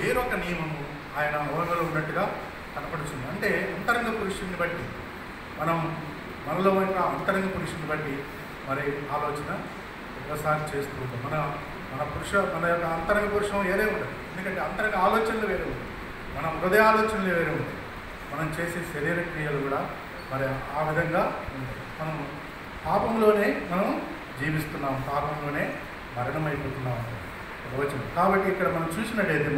వేరొక నియమము ఆయన అవయవంలో ఉన్నట్టుగా కనపడుతుంది. అంటే అంతరంగ పురుషుని బట్టి మనలో ఉన్న అంతరంగ పురుషుని బట్టి మరి ఆలోచన ఒకసారి చేస్తూ ఉంటాం. మన యొక్క అంతరంగ పురుషం వేరే ఉంటుంది. ఎందుకంటే అంతరంగ ఆలోచనలు వేరే ఉంటాయి, మన హృదయ ఆలోచనలు వేరే ఉంటాయి, మనం చేసే శరీర క్రియలు కూడా మరి ఆ విధంగా ఉంటాయి. మనం పాపంలోనే మనం జీవిస్తున్నాం, పాపంలోనే మరణమైపోతున్నాం వచనం. కాబట్టి ఇక్కడ మనం చూసినట్టయితే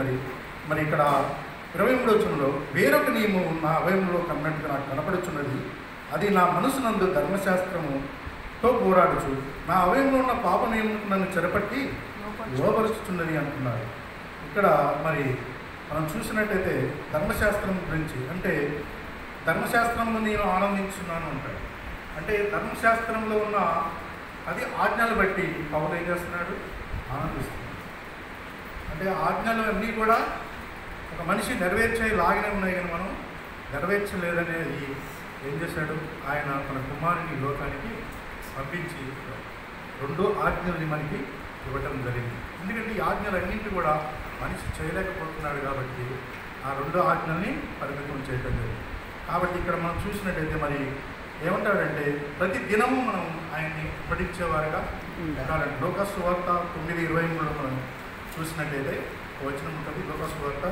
మరి ఇక్కడ 23వ వచనంలో వేరొక నియమం నా అవయవంలో కన్నట్టుగా నాకు కనపడుచున్నది, అది నా మనసునందు ధర్మశాస్త్రముతో పోరాడుచు నా అవయవంలో ఉన్న పాప నియమం నన్ను చెరపట్టి లోపరుచుతున్నది అంటున్నారు. ఇక్కడ మరి మనం చూసినట్టయితే ధర్మశాస్త్రం గురించి, అంటే ధర్మశాస్త్రంలో నేను ఆనందించున్నాను అంటాడు. అంటే ధర్మశాస్త్రంలో ఉన్న అది ఆజ్ఞలు బట్టి పౌలు ఏం చేస్తున్నాడు? ఆనందిస్తున్నాడు. అంటే ఆజ్ఞలు అన్నీ కూడా ఒక మనిషి నెరవేర్చేలాగానే ఉన్నాయి, కానీ మనం నెరవేర్చలేదనేది ఏం చేశాడు? ఆయన తన కుమారుని లోకానికి పంపించి 2 ఆజ్ఞల్ని మనకి ఇవ్వటం జరిగింది. ఎందుకంటే ఈ ఆజ్ఞలన్నింటి కూడా మనిషి చేయలేకపోతున్నాడు కాబట్టి ఆ 2 ఆజ్ఞల్ని పరిమితం చేయటం జరిగింది. కాబట్టి ఇక్కడ మనం చూసినట్టయితే మరి ఏమంటాడంటే ప్రతి దినము మనం ఆయన్ని పఠించేవారుగా ఉండాలంటే లోకాసు వార్త 9:23 మనం చూసినట్టయితే వచనం ఉంటుంది. లోకాసు వార్త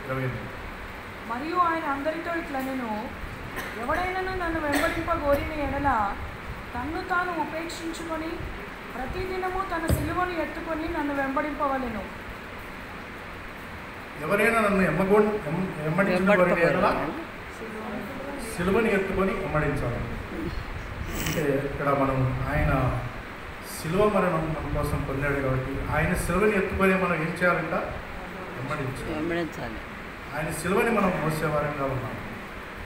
28. మరియు ఆయన అందరితో ఇట్లా, నేను ఎవడైనాను నన్ను వెంబడింపగోరిన ఎడల తన్ను తాను ఉపేక్షించుకొని ప్రతిదినము తన సిలువను ఎత్తుకొని నన్ను వెంబడింపవలెను. ఎవరైనా నన్ను వెంబడించిన ఎడల సిలువని ఎత్తుకొని వెంబడించాలి. అంటే ఇక్కడ ఆయన సిలువ మరణం మన కోసం పొందాడు కాబట్టి ఆయన సిలువని ఎత్తుకొని మనం ఏం చేయాలంట? వెంబడించాలి. ఆయన సిలువని మనం మోసేవారంగా ఉన్నాం.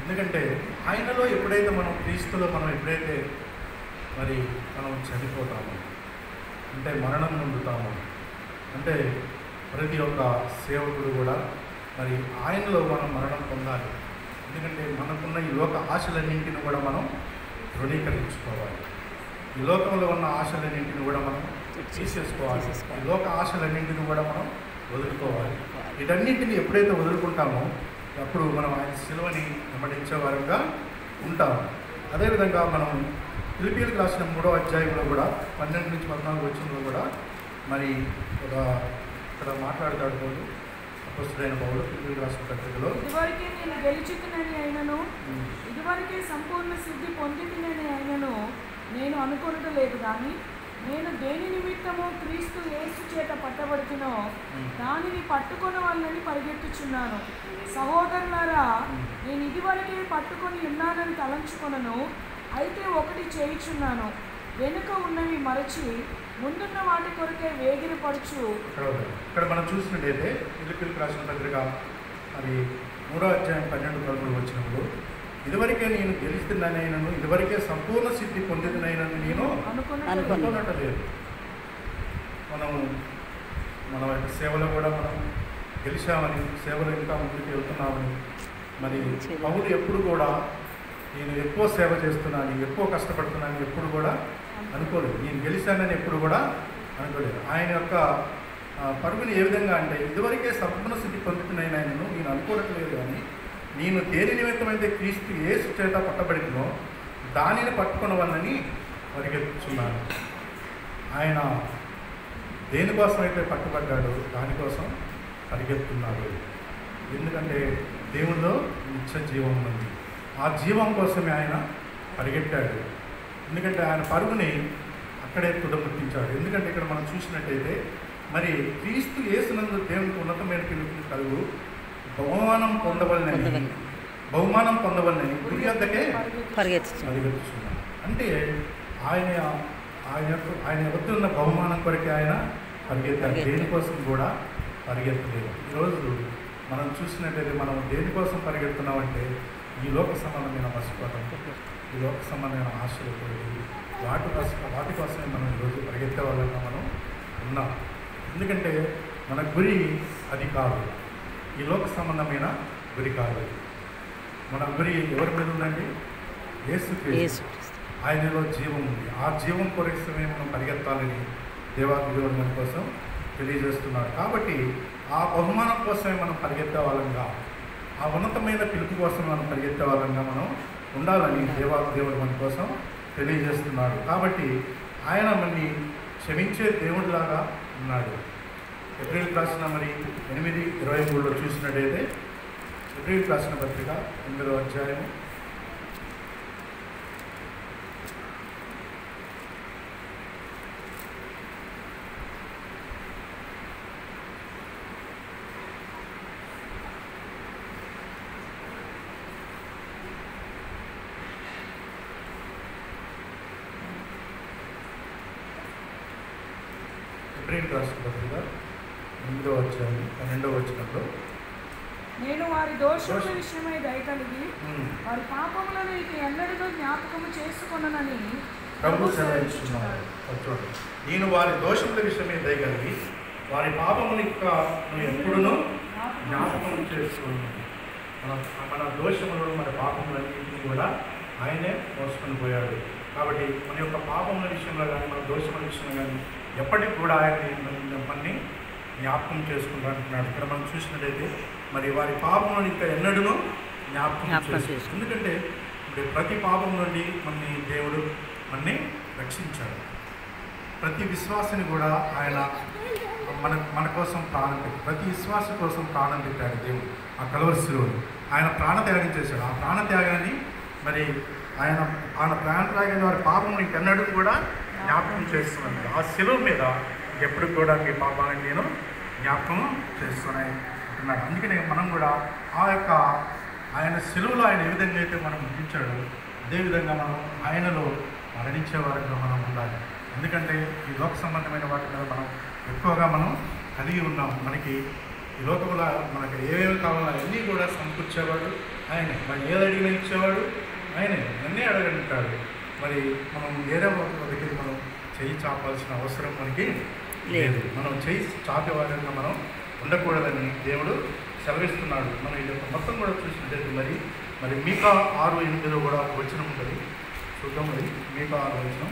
ఎందుకంటే ఆయనలో ఎప్పుడైతే మనం క్రీస్తులో మనం ఎప్పుడైతే మరి మనం చనిపోతామో, అంటే మరణం పొందుతామో, అంటే ప్రతి ఒక్క సేవకుడు కూడా మరి ఆయనలో మనం మరణం పొందాలి. ఎందుకంటే మనకున్న ఈ లోక ఆశలన్నింటిని కూడా మనం ధృవీకరించుకోవాలి. ఈ లోకంలో ఉన్న ఆశలన్నింటిని కూడా మనం తీసేసుకోవాలి. ఈ లోక ఆశలన్నింటిని కూడా మనం వదులుకోవాలి. వీటన్నింటినీ ఎప్పుడైతే వదులుకుంటామో అప్పుడు మనం ఆయన సిలువని వెంబడించేవారంగా ఉంటాము. అదేవిధంగా మనం ఫిలిప్పీయులకు రాసిన 3వ అధ్యాయంలో కూడా 12-14 వచనంలో కూడా మరి ఇక్కడ మాట్లాడతాడు పౌలు, అపోస్తలుడైన పౌలు ఫిలిప్పీయులకు రాసిన పత్రికలో, ఇదివరకే నేను గెలిచితినని అయినను ఇదివరకే సంపూర్ణ సిద్ధి పొందితినని అయినను నేను అనుకొనటం లేదు, కానీ నేను దేని నిమిత్తము క్రీస్తు యేసు చేత పట్టబడుతునో దానిని పట్టుకొని వాళ్ళని పరిగెత్తుచున్నాను. సహోదరులారా, నేను ఇదివరకే పట్టుకొని ఉన్నానని తలంచుకొనను, అయితే ఒకటి చేయుచున్నాను, వెనుక ఉన్నవి మరచి ముందున్న వాటి కొరకే వేగిరపరచు. ఇక్కడ మనం చూసినట్టయితే ఫిలిప్పీయులకు రాసిన పత్రిక మరి 3వ అధ్యాయం 12-13 వచనంలో, ఇదివరకే నేను గెలుస్తున్నానైనను ఇదివరకే సంపూర్ణ సిద్ధి పొందినైనను నేను అనుకున్నట్లేదు. మన యొక్క సేవలో కూడా మనం గెలిచామని, సేవలో ఇంకా ముందుకు వెళ్తున్నామని మరి పౌలు ఎప్పుడు కూడా నేను ఎక్కువ సేవ చేస్తున్నాను, ఎక్కువ కష్టపడుతున్నాను ఎప్పుడు కూడా అనుకోలేదు. నేను గెలిచానని ఎప్పుడు కూడా అనుకోలేదు. ఆయన యొక్క పరుగుని ఏ విధంగా అంటే ఇదివరకే సంపూర్ణ స్థితి పొందుతున్నాను ఆయనను నేను అనుకోవట్లేదు, కానీ నేను దేని నిమిత్తమైతే క్రీస్తు యేసు చేత పట్టబడినో దానిని పట్టుకున్న వాళ్ళని పరిగెత్తుచున్నాను. ఆయన దేనికోసం అయితే పట్టుబడ్డాడో దానికోసం పరిగెత్తున్నాడు. ఎందుకంటే దేవుల్లో నిత్య జీవం ఉంది. ఆ జీవం కోసమే ఆయన పరిగెట్టాడు. ఎందుకంటే ఆయన పరుగుని అక్కడే తుదముట్టించాడు. ఎందుకంటే ఇక్కడ మనం చూసినట్టయితే మరి క్రీస్తు యేసునందు దేవునికి ఉన్నతమైన పిలుపుని కలుగు బహుమానం పొందవలనని గురి వద్దకే పరిగెత్తుచున్నాడు. అంటే ఆయన వద్ద ఉన్న బహుమానం కొరకే ఆయన పరిగెత్తాడు, దేనికోసం కూడా పరిగెత్తలేదు. ఈరోజు మనం చూసినట్టయితే మనం దేనికోసం పరిగెడుతున్నామంటే ఈ లోక సంబంధమైన మర్చిపోతాం, ఈ లోక సంబంధమైన ఆశలు వాటి కోసమే మనం ఈరోజు పరిగెత్తే వాళ్ళంగా మనం ఉన్నాం. ఎందుకంటే మన గురి అది కాదు, ఈ లోక సంబంధమైన గురి కాదు. మన గురి ఎవరి మీద ఉందండి? యేసుక్రీస్తు. ఆయనలో జీవం ఉంది. ఆ జీవం కోసమే మనం పరిగెత్తాలని దేవుడు మన కోసం తెలియజేస్తున్నాడు. కాబట్టి ఆ బహుమానం కోసమే మనం పరిగెత్తే వాళ్ళంగా, ఆ ఉన్నతమైన పిలుపు కోసం మనం పరిగెత్తే వాళ్ళంగా మనం ఉండాలని దేవుడు మన కోసం తెలియజేస్తున్నాడు. కాబట్టి ఆయన మనని క్షమించే దేవుడిలాగా ఉన్నాడు. ఏప్రిల్ రాసిన 8:23 చూసినట్టయితే, ఏప్రిల్ రాసిన పత్రిక 8వ అధ్యాయం 8వ అధ్యాయం 12వ వచనంలో, నేను వారి దోషముల విషయమై దయ కలిగి వారి పాపములను ఇక ఎన్నడూ జ్ఞాపకము చేసుకొననని ప్రభు సెలవిస్తున్నాడు. నేను వారి దోషముల విషయమై దయ కలిగి వారి పాపములు ఇక ఎప్పుడునూ జ్ఞాపకం చేసుకున్నాను. మన దోషములను, మన పాపములన్నింటినీ కూడా ఆయనే మోసుకొని పోయాడు. కాబట్టి మన యొక్క పాపముల విషయంలో కానీ, మన దోషముల విషయంలో కానీ ఎప్పటికి కూడా ఆయన మనని జ్ఞాపకం చేసుకుంటూ అంటున్నాడు. ఇక్కడ మనం చూసినట్లయితే వారి పాపములను ఇంకా ఎన్నడూ జ్ఞాపకం చేసుకుంటాడు. ఎందుకంటే ప్రతి పాపం నుండి దేవుడు మనని రక్షించాడు. ప్రతి విశ్వాసిని కూడా ఆయన మన కోసం ప్రాణం పెట్టి, ప్రతి విశ్వాస కోసం ప్రాణం పెట్టాడు దేవుడు. ఆ కలువరి శిలువలో ఆయన ప్రాణత్యాగం చేశాడు. ఆ ప్రాణత్యాగాన్ని ఆయన ప్రాణత్యాగాన్ని వారి పాపం ఇంకెన్నడూ కూడా జ్ఞాపకం చేస్తున్నాడు. ఆ శిలువ మీద ఎప్పుడు కూడా మీ పాపాలను నేను జ్ఞాపకం చేస్తున్నాయి అంటున్నాడు. అందుకనే మనం కూడా ఆయన శిలువలో ఆయన ఏ విధంగా అయితే మనం గుర్తించాడో అదేవిధంగా మనం ఆయనలో మరణించే వారిగా మనం ఉండాలి. ఎందుకంటే ఈ లోక సంబంధమైన వాటి మీద మనం ఎక్కువగా మనం కలిగి ఉన్నాం. మనకి ఈ లోకంలో మనకి ఏమేమి కావాలో అన్నీ కూడా సమకూర్చేవాడు ఆయనే. ఏది అడిగినా ఇచ్చేవాడు ఆయనే. అన్నీ అడగంటాడు. మనం వేరే దగ్గరికి మనం చెయ్యి చాపాల్సిన అవసరం మనకి లేదు. మనం చెయ్యి చాపేవారంగా మనం ఉండకూడదని దేవుడు సెలవిస్తున్నాడు. మనం ఈ యొక్క మొత్తం కూడా చూసినట్టయితే మరి మీకా 6:8 కూడా ఒక వచనం ఉంటుంది. చూద్దాం. మీకా 6 వచనం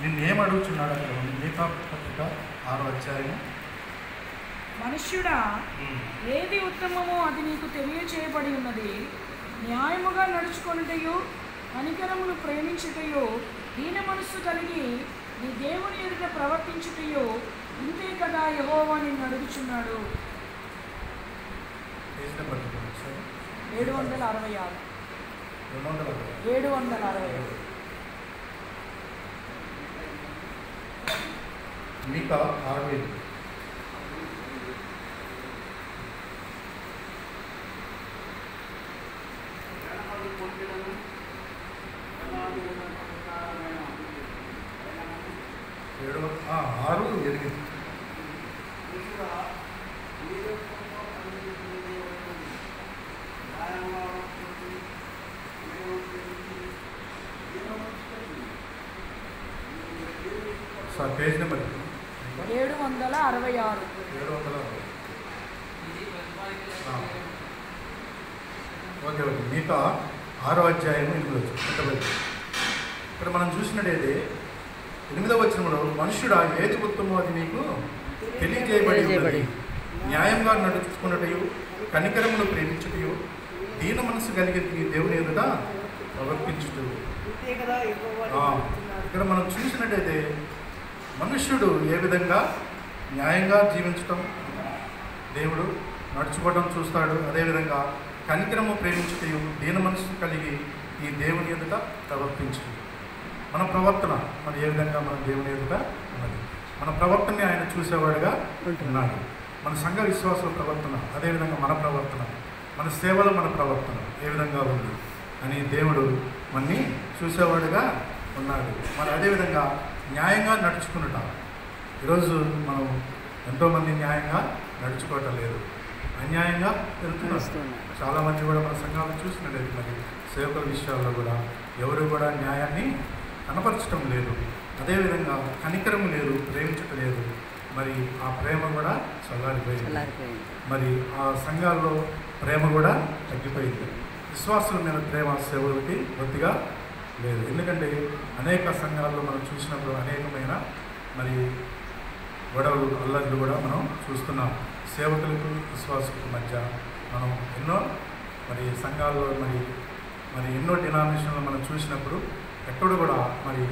నిన్ను ఏం అడుగుతున్నాడు అక్కడ? మీకా పత్రిక 6వ అధ్యాయం. మనుష్యుడా, ఏది ఉత్తమమో అది నీకు తెలియచేయబడి ఉన్నది. న్యాయముగా నడుచుకొనుటయు కనికరములు ప్రేమించుటయు దీన మనస్సు కలిగి నీ దేవుని ఎదుట ప్రవర్తించుటయు ఇంతే కదా యెహోవా నిన్ను అడుగుచున్నాడు. 766 మీకా 6:8. Page number 766. ఓకే. మీకా 6వ అధ్యాయం 8. ఇక్కడ మనం చూసినట్టయితే 8వ వచనంలో, మనుష్యుడా, ఏది ఉత్తమో అది నీకు తెలియజేయబడి ఉన్నది. న్యాయంగా నడుచుకున్నటయు కనికరమును ప్రేమించుటయు దీన మనసు కలిగి నీ దేవుని ఎదుట ప్రవర్తించుటూ. ఇక్కడ మనం చూసినట్టయితే మనుష్యుడు ఏ విధంగా న్యాయంగా జీవించటం దేవుడు నడుచుకోవడం చూస్తాడు. అదేవిధంగా కనికరము ప్రేమించుటయు దీన మనసు కలిగి ఈ దేవుని ఎదుట ప్రవర్తించు. మన ప్రవర్తన ఏ విధంగా మన దేవుని ఎదుట ఉన్నది. మన ప్రవర్తనని ఆయన చూసేవాడుగా ఉన్నాడు. మన సంఘ విశ్వాసుల ప్రవర్తన, అదేవిధంగా మన ప్రవర్తన, మన సేవలో మన ప్రవర్తన ఏ విధంగా ఉంది అని దేవుడు మనని చూసేవాడుగా ఉన్నాడు. అదేవిధంగా న్యాయంగా నడుచుకున్నట. ఈరోజు మనం ఎంతోమంది న్యాయంగా నడుచుకోవటం లేదు, అన్యాయంగా వెళ్తున్నారు. చాలామంది కూడా మన సంఘాలు చూసినట్లయితే సేవకుల విషయాల్లో కూడా ఎవరు కూడా న్యాయాన్ని కనపరచడం లేదు. అదేవిధంగా కనికరము లేదు, ప్రేమించటం లేదు. ఆ ప్రేమ కూడా చల్లారిపోయింది. ఆ సంఘాల్లో ప్రేమ కూడా తగ్గిపోయింది. విశ్వాసుల మీద ప్రేమ సేవలకి కొద్దిగా లేదు. ఎందుకంటే అనేక సంఘాల్లో మనం చూసినప్పుడు అనేకమైన మరి గొడవలు అల్లర్లు కూడా మనం చూస్తున్నాం. సేవకులకు విశ్వాసులకు మధ్య మనం ఎన్నో మరి సంఘాల్లో మరి ఎన్నో డినామినేషన్లు మనం చూసినప్పుడు ఎక్కడ కూడా మరి